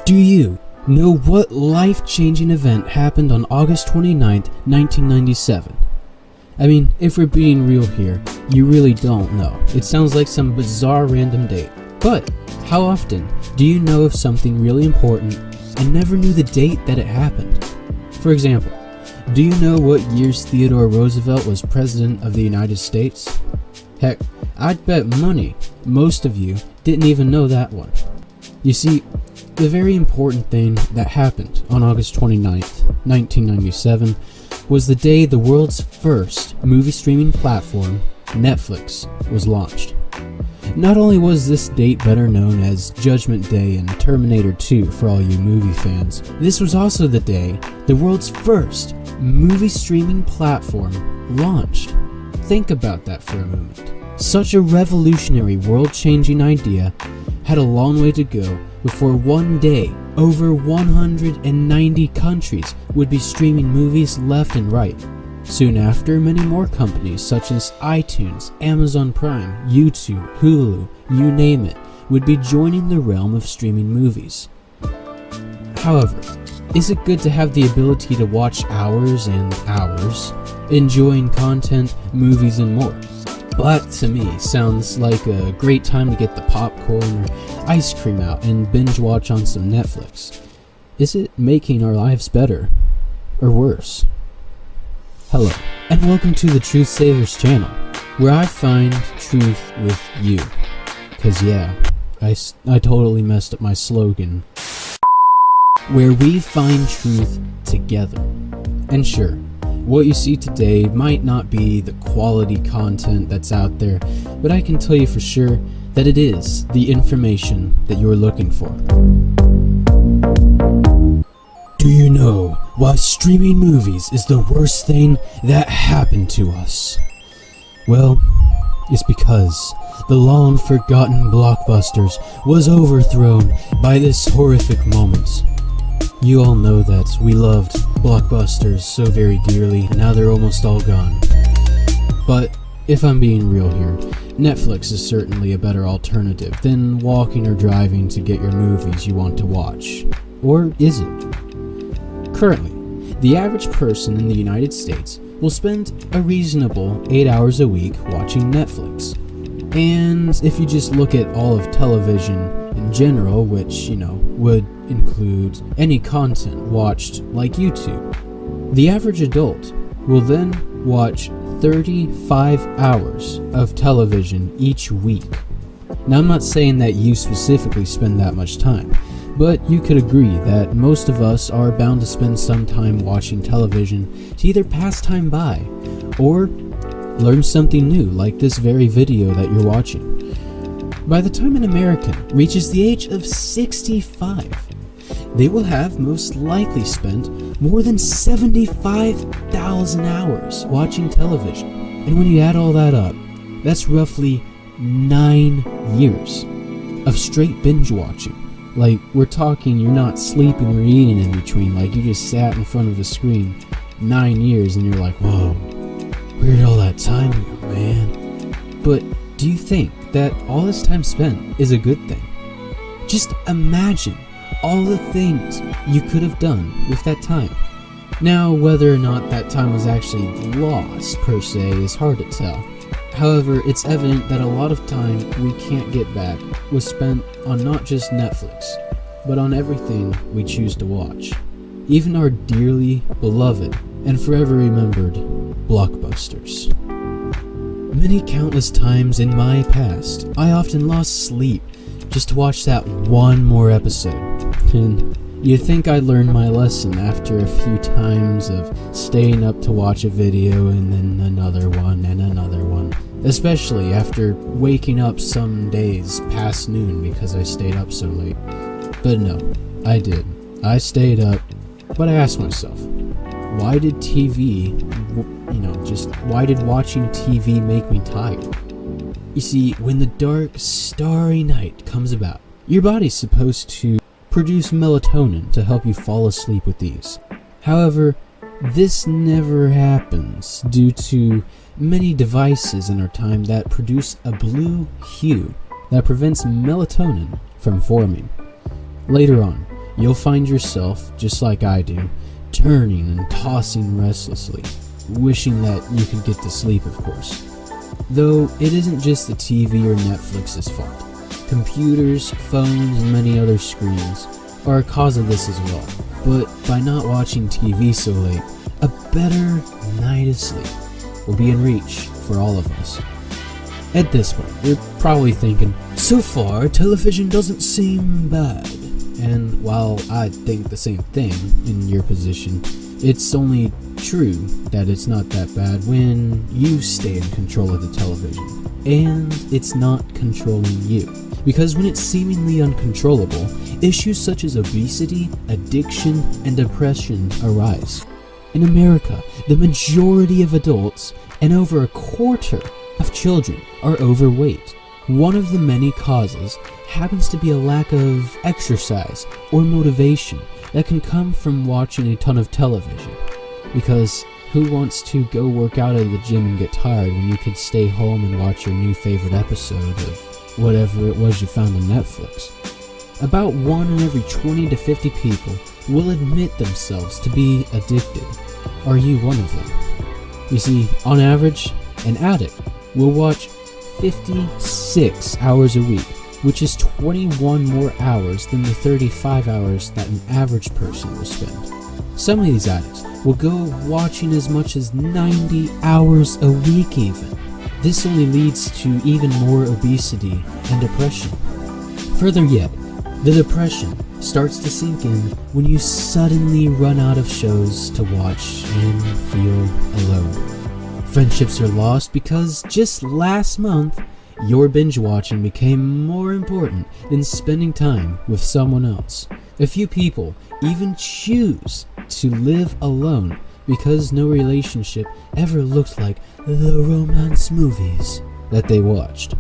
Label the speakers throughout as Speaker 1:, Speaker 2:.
Speaker 1: Do you know what life-changing event happened on August 29th, 1997? I mean, if we're being real here, you really don't know. It sounds like some bizarre random date. But how often do you know of something really important and never knew the date that it happened? For example, do you know what years Theodore Roosevelt was President of the United States? Heck, I'd bet money most of you didn't even know that one. You see, the very important thing that happened on August 29th, 1997 was the day the world's first movie streaming platform, Netflix, was launched. Not only was this date better known as Judgment Day and Terminator 2 for all you movie fans, this was also the day the world's first movie streaming platform launched. Think about that for a moment. Such a revolutionary, world-changing idea had a long way to go before one day over 190 countries would be streaming movies left and right. Soon after, many more companies such as iTunes, Amazon Prime, YouTube, Hulu, you name it, would be joining the realm of streaming movies. However, is it good to have the ability to watch hours and hours, enjoying content, movies, and more? Well, that to me sounds like a great time to get the popcorn or ice cream out and binge watch on some Netflix. Is it making our lives better or worse? Hello, and welcome to the Truth Savers channel, where I find truth with you. Cause yeah, I totally messed up my slogan. Where we find truth together. And sure, what you see today might not be the quality content that's out there, but I can tell you for sure that it is the information that you're looking for. Do you know why streaming movies is the worst thing that happened to us? Well, it's because the long-forgotten Blockbusters was overthrown by this horrific moment. You all know that we loved Blockbusters so very dearly, and now they're almost all gone. But if I'm being real here, Netflix is certainly a better alternative than walking or driving to get your movies you want to watch. Or is it? Currently, the average person in the United States will spend a reasonable 8 hours a week watching Netflix. And if you just look at all of television in general, which, would include any content watched like YouTube, the average adult will then watch 35 hours of television each week. Now, I'm not saying that you specifically spend that much time, but you could agree that most of us are bound to spend some time watching television to either pass time by or learn something new, like this very video that you're watching. By the time an American reaches the age of 65, they will have most likely spent more than 75,000 hours watching television. And when you add all that up, that's roughly 9 years of straight binge watching. Like, we're talking, you're not sleeping or eating in between, like you just sat in front of the screen 9 years and you're like, whoa, where did all that time go, man? But do you think that all this time spent is a good thing? Just imagine all the things you could have done with that time. Now, whether or not that time was actually lost per se is hard to tell. However, it's evident that a lot of time we can't get back was spent on not just Netflix, but on everything we choose to watch. Even our dearly beloved and forever remembered Blockbusters. Many countless times in my past, I often lost sleep just to watch that one more episode. And you'd think I'd learned my lesson after a few times of staying up to watch a video and then another one and another one. Especially after waking up some days past noon because I stayed up so late. But no, I did. I stayed up, but I asked myself, why did why did watching TV make me tired? You see, when the dark, starry night comes about, your body's supposed to produce melatonin to help you fall asleep with ease. However, this never happens due to many devices in our time that produce a blue hue that prevents melatonin from forming. Later on, you'll find yourself, just like I do, turning and tossing restlessly, wishing that you could get to sleep, of course. Though it isn't just the TV or Netflix's fault. Computers, phones, and many other screens are a cause of this as well. But by not watching TV so late, a better night of sleep will be in reach for all of us. At this point, you're probably thinking, so far, television doesn't seem bad. And while I think the same thing in your position, it's only true that it's not that bad when you stay in control of the television. And it's not controlling you. Because when it's seemingly uncontrollable, issues such as obesity, addiction, and depression arise. In America, the majority of adults and over a quarter of children are overweight. One of the many causes happens to be a lack of exercise or motivation that can come from watching a ton of television. Because who wants to go work out at the gym and get tired when you could stay home and watch your new favorite episode of whatever it was you found on Netflix? About 1 in every 20 to 50 people will admit themselves to be addicted. Are you one of them? You see, on average, an addict will watch 56 hours a week, which is 21 more hours than the 35 hours that an average person will spend. Some of these addicts will go watching as much as 90 hours a week even. This only leads to even more obesity and depression. Further yet, the depression starts to sink in when you suddenly run out of shows to watch and feel alone. Friendships are lost because just last month, your binge watching became more important than spending time with someone else. A few people even choose to live alone because no relationship ever looked like the romance movies that they watched.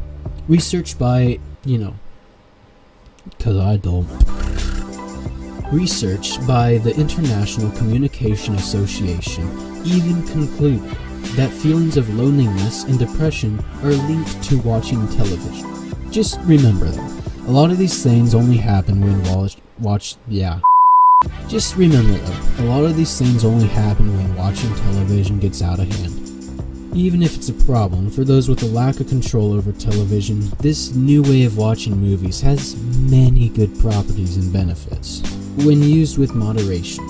Speaker 1: Research by, because I don't. Research by the International Communication Association even concluded that feelings of loneliness and depression are linked to watching television. Just remember though, a lot of these things only happen when Just remember though, a lot of these things only happen when watching television gets out of hand. Even if it's a problem for those with a lack of control over television, this new way of watching movies has many good properties and benefits, when used with moderation,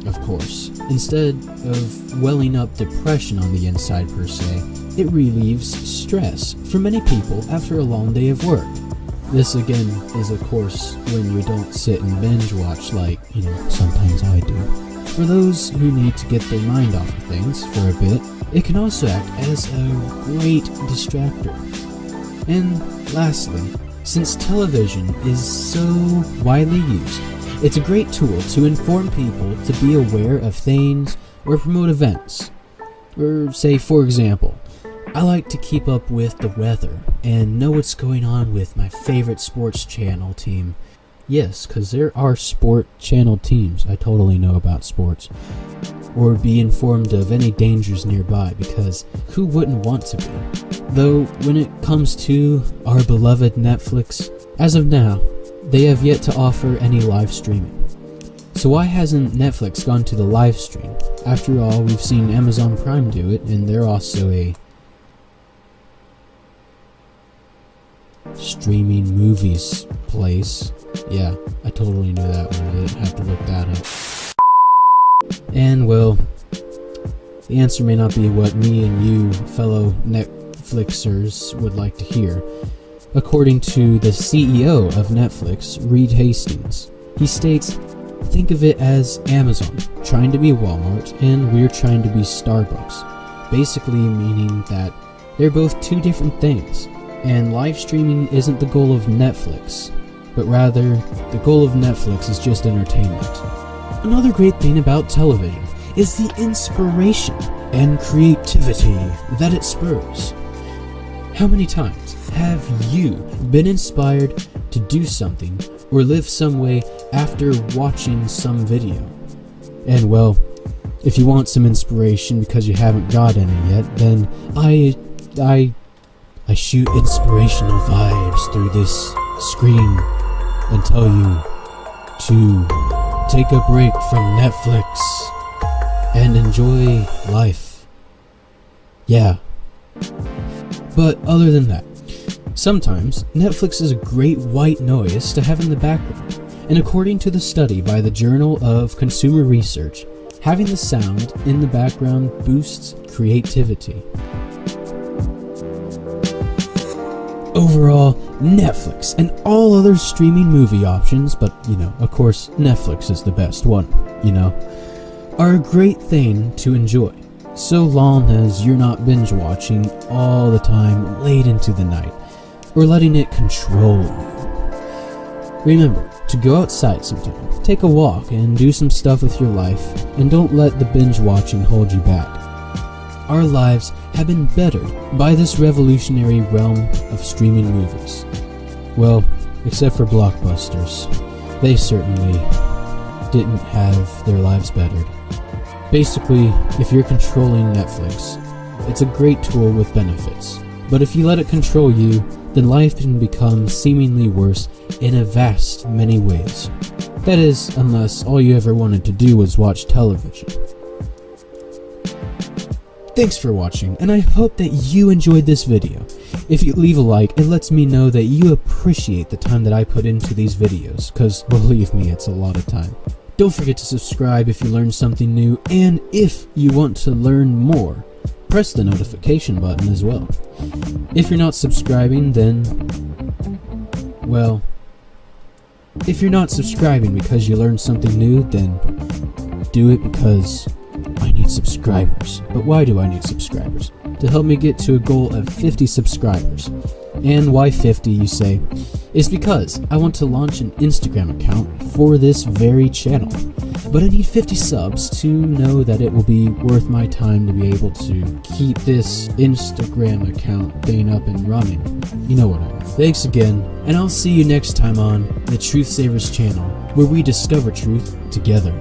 Speaker 1: of course. Instead of welling up depression on the inside per se, it relieves stress for many people after a long day of work. This again is of course when you don't sit and binge watch like, sometimes I do. For those who need to get their mind off of things for a bit, it can also act as a great distractor. And lastly, since television is so widely used, it's a great tool to inform people to be aware of things or promote events. Or say, for example, I like to keep up with the weather and know what's going on with my favorite sports channel team. Yes, because there are sport channel teams. I totally know about sports. Or be informed of any dangers nearby, because who wouldn't want to be? Though, when it comes to our beloved Netflix, as of now, they have yet to offer any live streaming. So why hasn't Netflix gone to the live stream? After all, we've seen Amazon Prime do it, and they're also a streaming movies place. Yeah, I totally knew that one. I didn't have to look that up. And well, the answer may not be what me and you fellow Netflixers would like to hear. According to the CEO of Netflix, Reed Hastings, he states, "Think of it as Amazon trying to be Walmart and we're trying to be Starbucks." Basically meaning that they're both two different things. And live streaming isn't the goal of Netflix, but rather, the goal of Netflix is just entertainment. Another great thing about television is the inspiration and creativity that it spurs. How many times have you been inspired to do something or live some way after watching some video? And well, if you want some inspiration because you haven't got any yet, then I shoot inspirational vibes through this screen and tell you to take a break from Netflix and enjoy life. Yeah. But other than that, sometimes Netflix is a great white noise to have in the background, and according to the study by the Journal of Consumer Research, having the sound in the background boosts creativity. Overall, Netflix and all other streaming movie options, but of course Netflix is the best one, are a great thing to enjoy, so long as you're not binge watching all the time late into the night, or letting it control you. Remember to go outside sometime, take a walk, and do some stuff with your life, and don't let the binge watching hold you back. Our lives have been bettered by this revolutionary realm of streaming movies. Well, except for blockbusters. They certainly didn't have their lives bettered. Basically, if you're controlling Netflix, it's a great tool with benefits. But if you let it control you, then life can become seemingly worse in a vast many ways. That is, unless all you ever wanted to do was watch television. Thanks for watching, and I hope that you enjoyed this video. If you leave a like, it lets me know that you appreciate the time that I put into these videos, cause believe me, it's a lot of time. Don't forget to subscribe if you learned something new, and if you want to learn more, press the notification button as well. If you're not subscribing, then, well, if you're not subscribing because you learned something new, then do it because I need subscribers. But why do I need subscribers? To help me get to a goal of 50 subscribers. And why 50, you say? It's because I want to launch an Instagram account for this very channel. But I need 50 subs to know that it will be worth my time to be able to keep this Instagram account thing up and running. You know what I mean. Thanks again, and I'll see you next time on the Truth Savers channel, where we discover truth together.